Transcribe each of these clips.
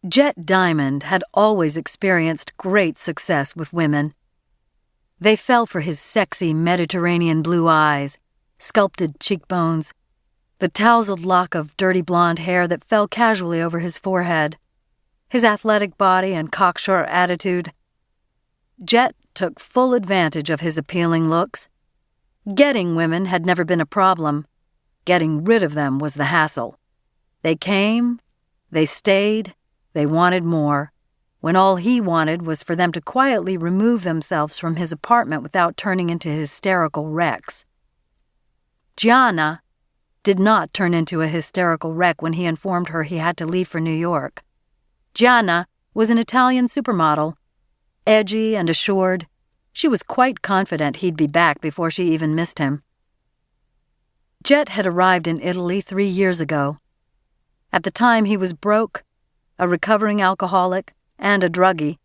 Jett Diamond had always experienced great success with women. They fell for his sexy Mediterranean blue eyes, sculpted cheekbones, the tousled lock of dirty blonde hair that fell casually over his forehead, his athletic body and cocksure attitude. Jett took full advantage of his appealing looks. Getting women had never been a problem. Getting rid of them was the hassle. They came, they stayed, they wanted more, when all he wanted was for them to quietly remove themselves from his apartment without turning into hysterical wrecks. Gianna did not turn into a hysterical wreck when he informed her he had to leave for New York. Gianna was an Italian supermodel, edgy and assured. She was quite confident he'd be back before she even missed him. Jett had arrived in Italy 3 years ago. At the time, he was broke, a recovering alcoholic, and a druggie.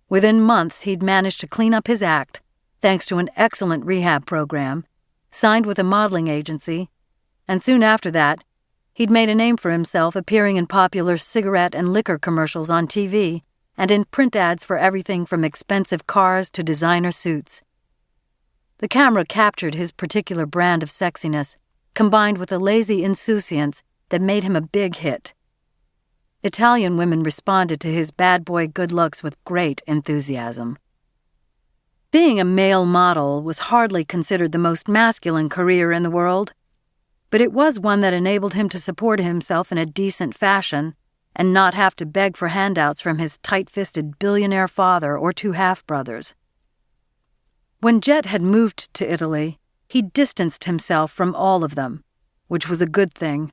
Within months, he'd managed to clean up his act, thanks to an excellent rehab program, signed with a modeling agency, and soon after that, he'd made a name for himself appearing in popular cigarette and liquor commercials on TV and in print ads for everything from expensive cars to designer suits. The camera captured his particular brand of sexiness, combined with a lazy insouciance that made him a big hit. Italian women responded to his bad boy good looks with great enthusiasm. Being a male model was hardly considered the most masculine career in the world, but it was one that enabled him to support himself in a decent fashion and not have to beg for handouts from his tight-fisted billionaire father or 2 half-brothers. When Jett had moved to Italy, he distanced himself from all of them, which was a good thing.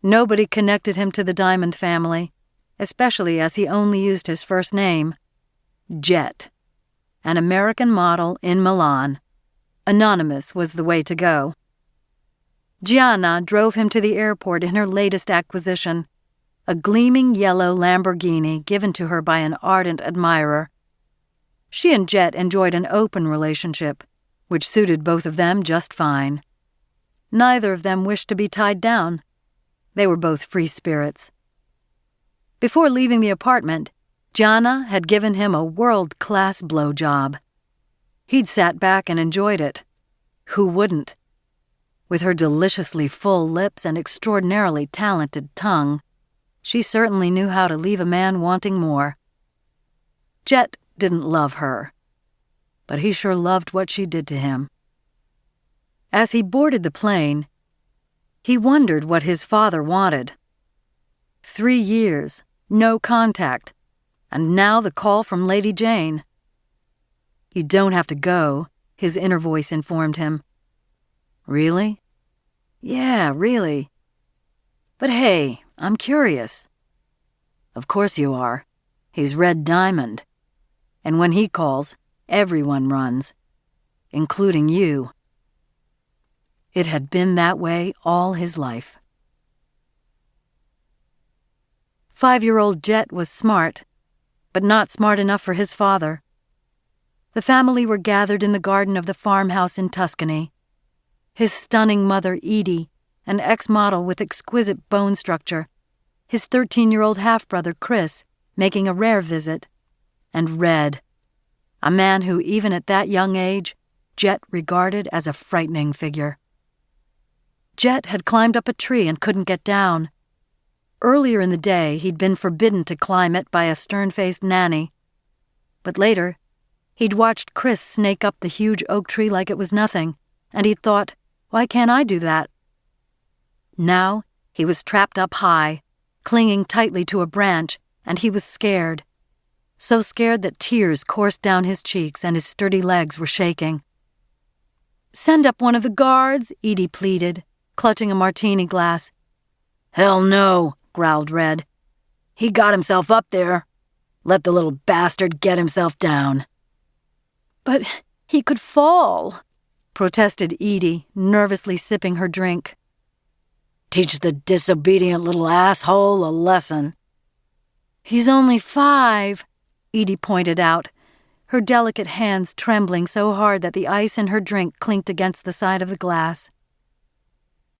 Nobody connected him to the Diamond family, especially as he only used his first name, Jett, an American model in Milan. Anonymous was the way to go. Gianna drove him to the airport in her latest acquisition, a gleaming yellow Lamborghini given to her by an ardent admirer. She and Jett enjoyed an open relationship, which suited both of them just fine. Neither of them wished to be tied down. They were both free spirits. Before leaving the apartment, Gianna had given him a world-class blowjob. He'd sat back and enjoyed it. Who wouldn't? With her deliciously full lips and extraordinarily talented tongue, she certainly knew how to leave a man wanting more. Jett didn't love her, but he sure loved what she did to him. As he boarded the plane, he wondered what his father wanted. 3 years, no contact, and now the call from Lady Jane. "You don't have to go," his inner voice informed him. "Really?" "Yeah, really. But hey, I'm curious." "Of course you are. He's Red Diamond. And when he calls, everyone runs, including you." It had been that way all his life. 5-year-old Jett was smart, but not smart enough for his father. The family were gathered in the garden of the farmhouse in Tuscany. His stunning mother, Edie, an ex-model with exquisite bone structure, his 13-year-old half-brother, Chris, making a rare visit, and Red, a man who, even at that young age, Jett regarded as a frightening figure. Jett had climbed up a tree and couldn't get down. Earlier in the day, he'd been forbidden to climb it by a stern-faced nanny. But later, he'd watched Chris snake up the huge oak tree like it was nothing, and he'd thought, why can't I do that? Now, he was trapped up high, clinging tightly to a branch, and he was scared. So scared that tears coursed down his cheeks and his sturdy legs were shaking. "Send up one of the guards," Edie pleaded, clutching a martini glass. "Hell no," growled Red. "He got himself up there. Let the little bastard get himself down." "But he could fall," protested Edie, nervously sipping her drink. "Teach the disobedient little asshole a lesson." "He's only 5, Edie pointed out, her delicate hands trembling so hard that the ice in her drink clinked against the side of the glass.